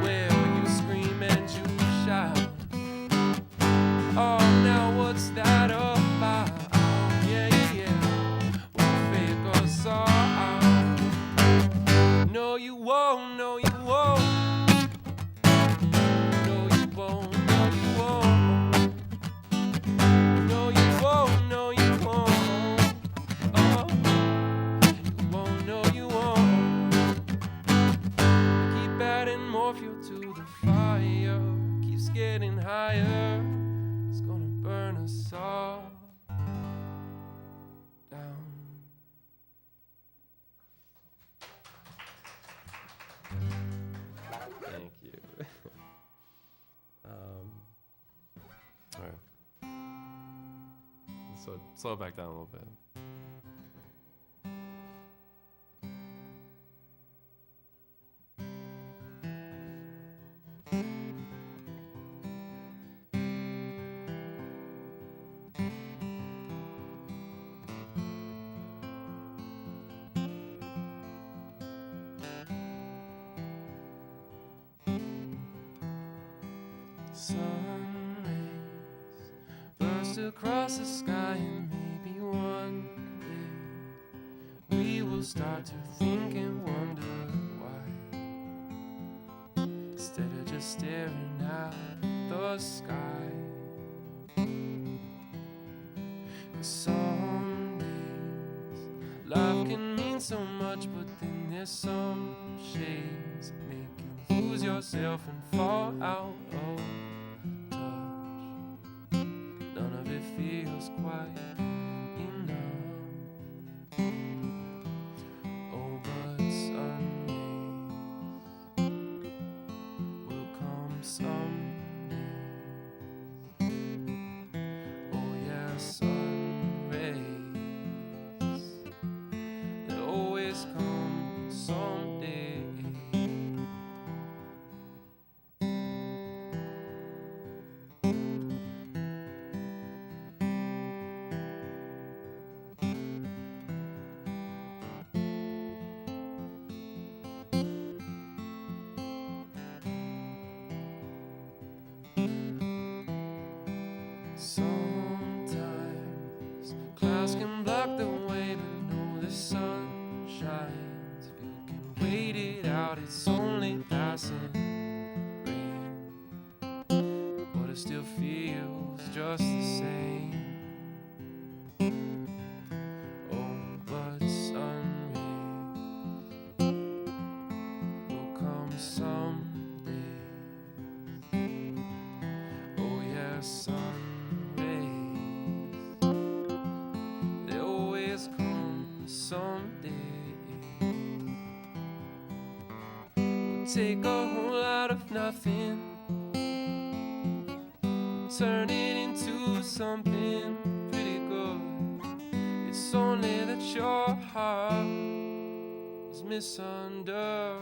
Speaker 3: Where you scream and you shout. Oh, now what's that about? Yeah, yeah, yeah. When you fake us all out. No, you won't, no, you won't. No, you won't, no, you won't. No, you won't, no, you won't. Oh, you won't, no, you won't. Keep adding more fuel to the fire. Keeps getting higher. It's gonna burn us all down. Thank you. All right. So slow it back down a little bit. Sun rays burst across the sky, and maybe one day we will start to think and wonder why, instead of just staring at the sky. 'Cause some days life can mean so much, but then there's some shades that make you lose yourself and fall out of touch. None of it feels quite enough. Oh, but sun rays will come someday. Oh yeah, sun rays, they always come someday. Sometimes clouds can block the way, but no, the sun shines. If you can wait it out, it's only passing rain, but it still feels just the same. Oh, but sun rays will come someday. Oh yeah, sun rays, they always come someday. We'll take a whole lot of nothing, turn it into something pretty good. It's only that your heart was misunderstood.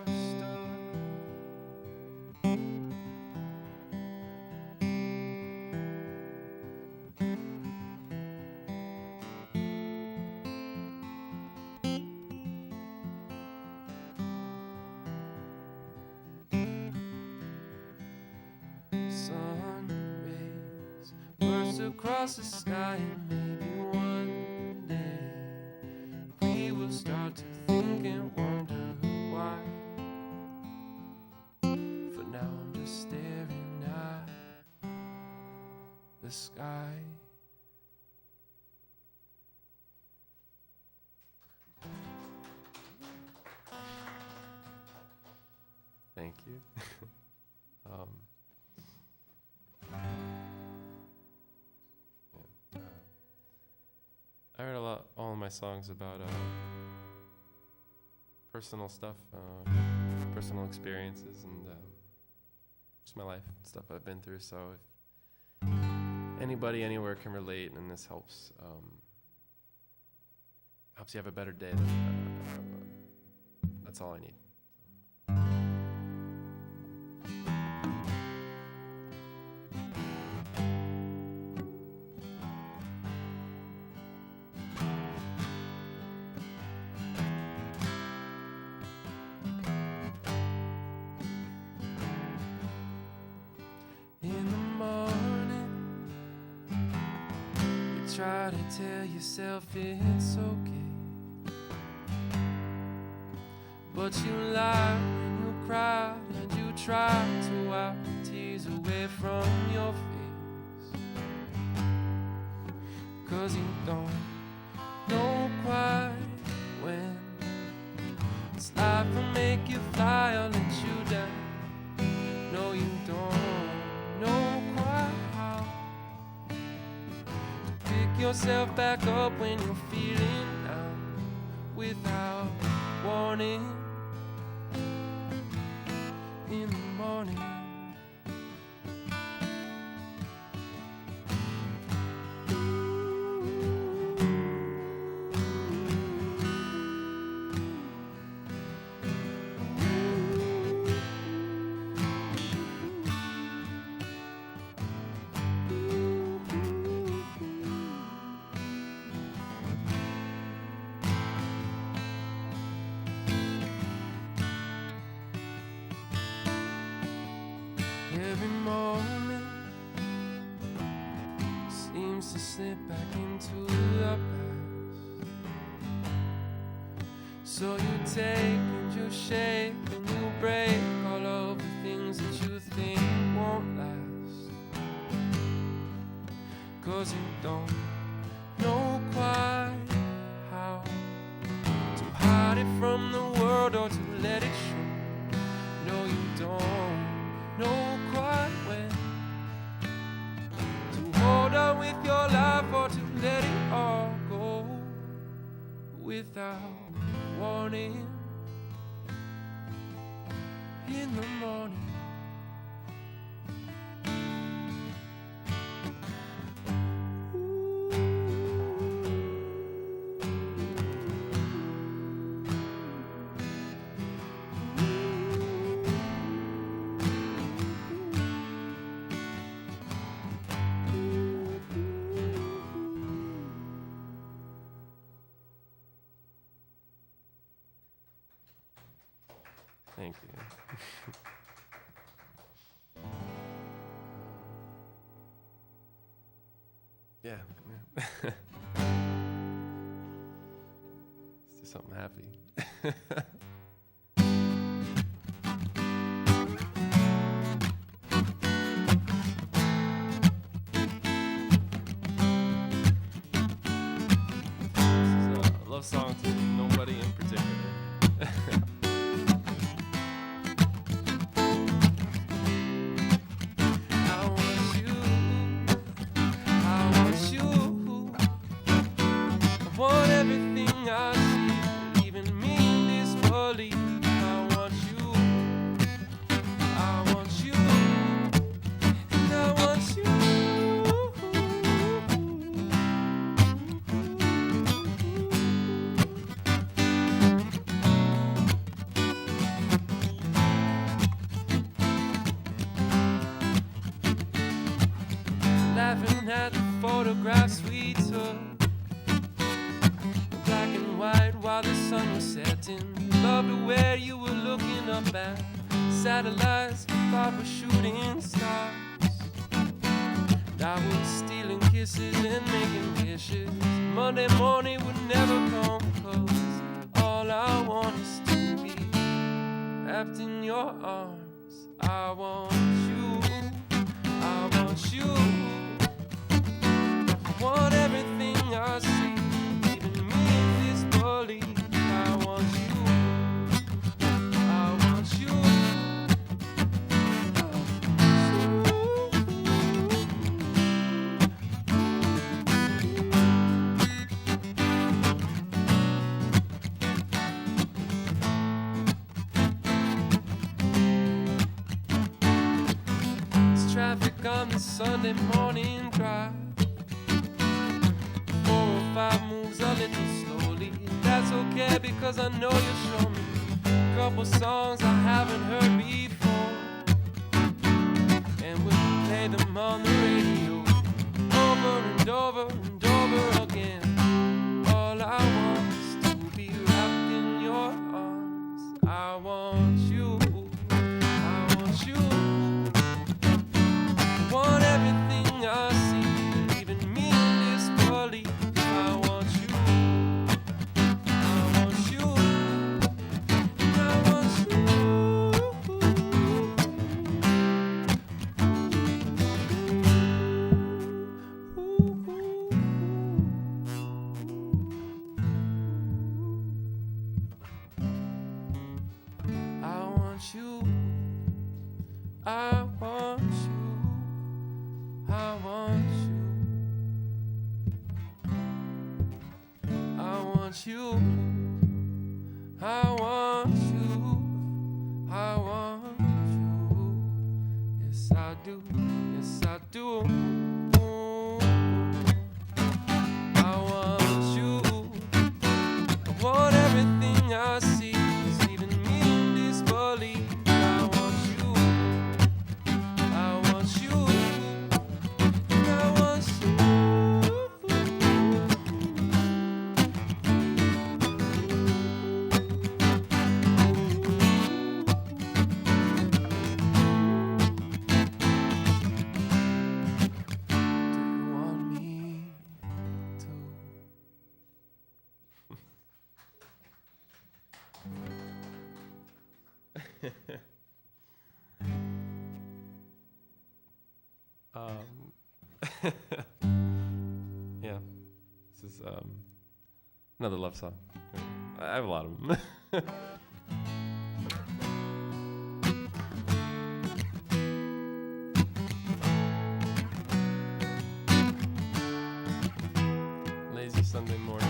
Speaker 3: Sun rays burst across the sky, and maybe one day we will start to think and wonder why. For now I'm just staring at the sky. Thank you. I write all of my songs about personal stuff, personal experiences, and just my life, stuff I've been through. So if anybody anywhere can relate, and this helps helps you have a better day. That's all I need. Try to tell yourself it's okay, but you lie and you cry and you try to wipe the tears away from your face, 'cause you don't know quite when this life will make you fly or let you down. No, you don't know quite how pick yourself back up when you're feeling down without warning in the morning. Every moment seems to slip back into the past. So you take and you shake and you break all of the things that you think won't last, 'cause you don't know quite how to hide it from the world or to let it show. No, you don't know quite when to hold on with your life or to let it all go without warning in the morning. Thank you. Yeah. Let's do something happy. This is a love song to nobody in particular. Laughing at the photographs we took, black and white while the sun was setting. Loved the way you were looking up at satellites you thought were shooting stars. And I was stealing kisses and making wishes. Monday morning would never come, 'cause all I want is to be wrapped in your arms. I want you, I want you. I want everything I see, even me in disbelief. I want you, I want you. It's traffic on the Sunday morning drive. 4 or 5 moves a little slowly. that's okay, because I know you'll show me a couple songs I haven't heard before, and we'll play them on the radio over and over and over again. All I want is to be wrapped in your arms. I want you, I want you. I want everything I see, leaving me in disbelief. I want you, I want you, and I want you. I want you, I want you, I want you, I want you, I want you, I want you. Yes, I do, yes, I do. I want you, I want everything I see is leaving me in disbelief. I want you, I want you, and I want you. Do you want me to? Yeah, this is another love song. I have a lot of them. Lazy Sunday mornings.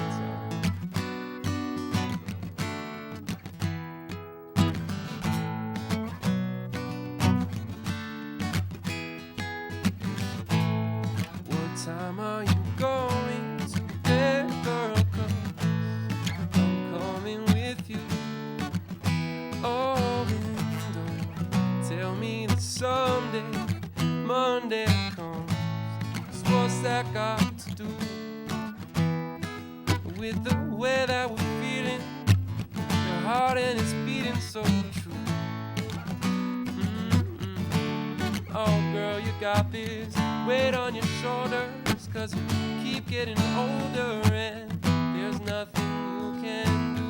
Speaker 3: What time are you going to bed, girl? 'Cause I'm coming with you. Oh, and don't tell me that someday Monday comes. 'Cause what's that got to do with the way that we're feeling? Your heart and it's beating so true. Oh, girl, you got this weight on your shoulders, 'cause you keep getting older and there's nothing you can do.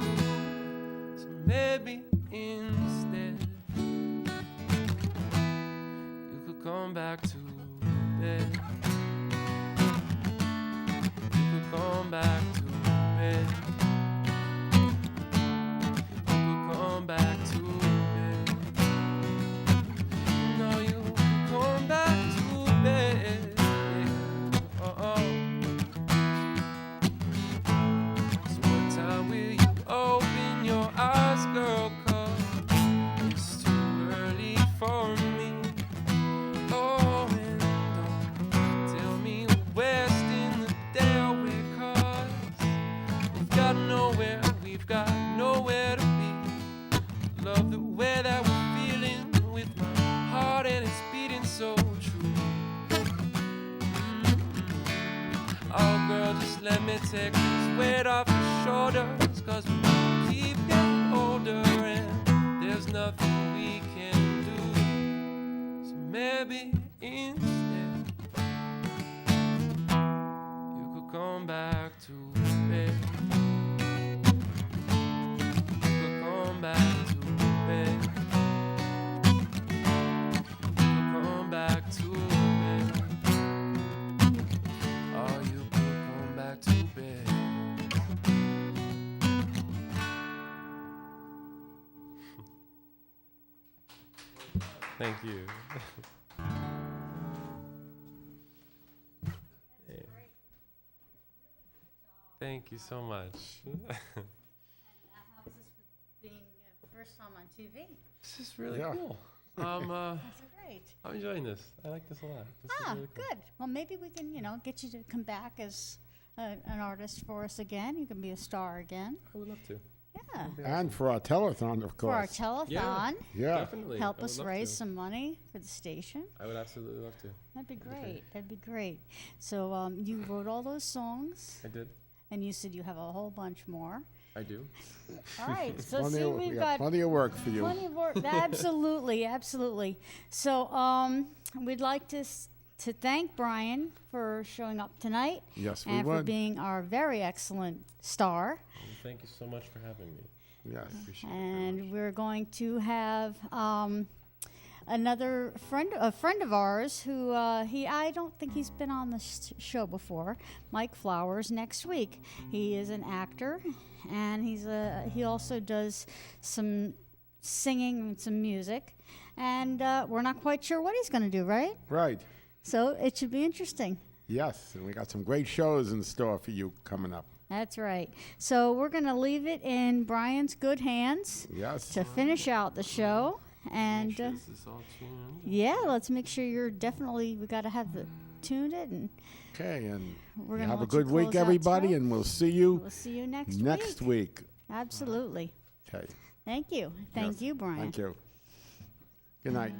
Speaker 3: So maybe instead you could come back to bed. You could come back to bed. You could come back to bed. No, you come back to bed. Oh, oh. So what time will you open your eyes, girl? 'Cause it's too early for me. Oh, and don't tell me we're wasting the day away, 'cause we've got nowhere to be. Love the way that we're feeling with my heart and it's beating so true. Oh, girl, just let me take this weight off your shoulders, 'cause we keep getting older and there's nothing we can do. So maybe instead you could come back to bed. You could come back to bed. You could come back to bed. Oh, you could come back to bed. Thank you. Hey. Thank you so much.
Speaker 1: How was this being first time on TV?
Speaker 3: This is really
Speaker 2: Yeah.
Speaker 3: cool.
Speaker 1: That's great.
Speaker 3: I'm enjoying this. I like this a lot. This is really cool.
Speaker 1: Good. Well, maybe we can, get you to come back as an artist for us again. You can be a star again.
Speaker 3: I would love to.
Speaker 1: Yeah.
Speaker 2: And for our telethon, of
Speaker 1: For our
Speaker 2: course.
Speaker 1: telethon.
Speaker 2: Yeah.
Speaker 3: Definitely.
Speaker 1: Help
Speaker 3: I would
Speaker 1: us
Speaker 3: love
Speaker 1: raise
Speaker 3: to.
Speaker 1: some money for the station.
Speaker 3: I would absolutely love to.
Speaker 1: That'd be great. That'd be great. So you wrote all those songs,
Speaker 3: I did.
Speaker 1: and you said you have a whole bunch more.
Speaker 3: I do.
Speaker 1: All right. So
Speaker 2: Plenty
Speaker 1: see,
Speaker 2: of-
Speaker 1: we've
Speaker 2: we
Speaker 1: got
Speaker 2: plenty of work for you.
Speaker 1: plenty of work. Absolutely, absolutely. So we'd like to thank Brian for showing up tonight
Speaker 2: Yes, we
Speaker 1: and for
Speaker 2: would.
Speaker 1: being our very excellent star.
Speaker 3: Well, thank you so much for having me.
Speaker 2: Yes.
Speaker 3: Appreciate it very
Speaker 1: And
Speaker 3: much.
Speaker 1: we're going to have another friend of ours who I don't think he's been on the show before, Mike Flowers, next week. He is an actor, and he also does some singing and some music, and we're not quite sure what he's going to do, right?
Speaker 2: Right.
Speaker 1: So it should be interesting.
Speaker 2: Yes, and we got some great shows in store for you coming up.
Speaker 1: That's right. So we're going to leave it in Brian's good hands
Speaker 2: Yes.
Speaker 1: to finish out the show. And
Speaker 3: Make sure this is all tuned.
Speaker 1: yeah, let's make sure we got to have the tuned it, and
Speaker 2: Okay, and
Speaker 1: we're
Speaker 2: you
Speaker 1: going to
Speaker 2: have a good week, everybody, and we'll see you
Speaker 1: we'll see you next
Speaker 2: next week.
Speaker 1: Absolutely.
Speaker 2: Okay.
Speaker 1: Thank you. Thank
Speaker 2: Yes.
Speaker 1: you, Brian.
Speaker 2: Thank you. Good night.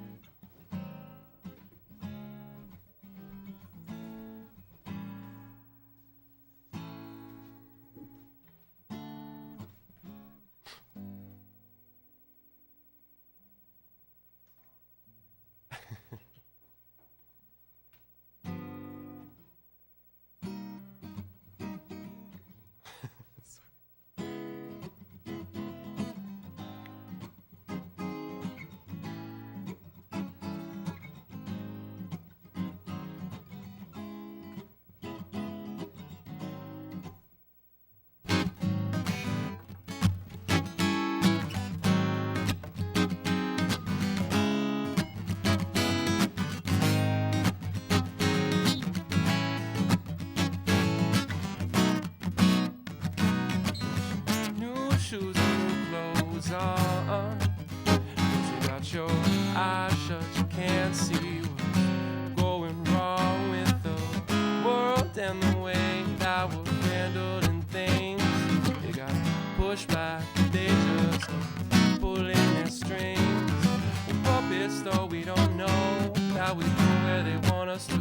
Speaker 3: New shoes and new clothes on. But you got your eyes shut, you can't see what's going wrong with the world and the way that we're handling things. They got pushed back, they just pulling their strings. We're puppets, though we don't know that we go where they want us to.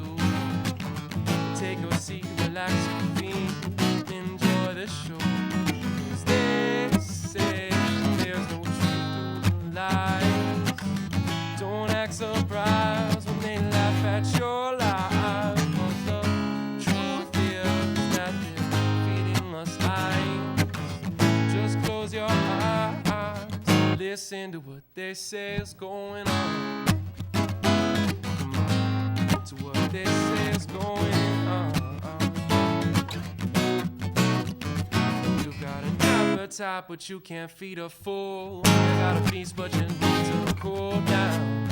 Speaker 3: Take your seat, relax your feet, enjoy the show. 'Cause they say there's no truth to the lies. Don't act surprised when they laugh at your lies. 'Cause the truth is that they're feeding us lies. Just close your eyes, listen to what they say is going on. Come on, to what they say is going on. You got an appetite, but you can't feed a fool. You got a feast, but you need to cool down.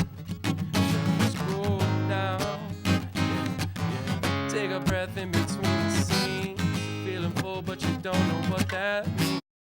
Speaker 3: Just cool down. Yeah. Take a breath in between the scenes. Feeling full, but you don't know what that means.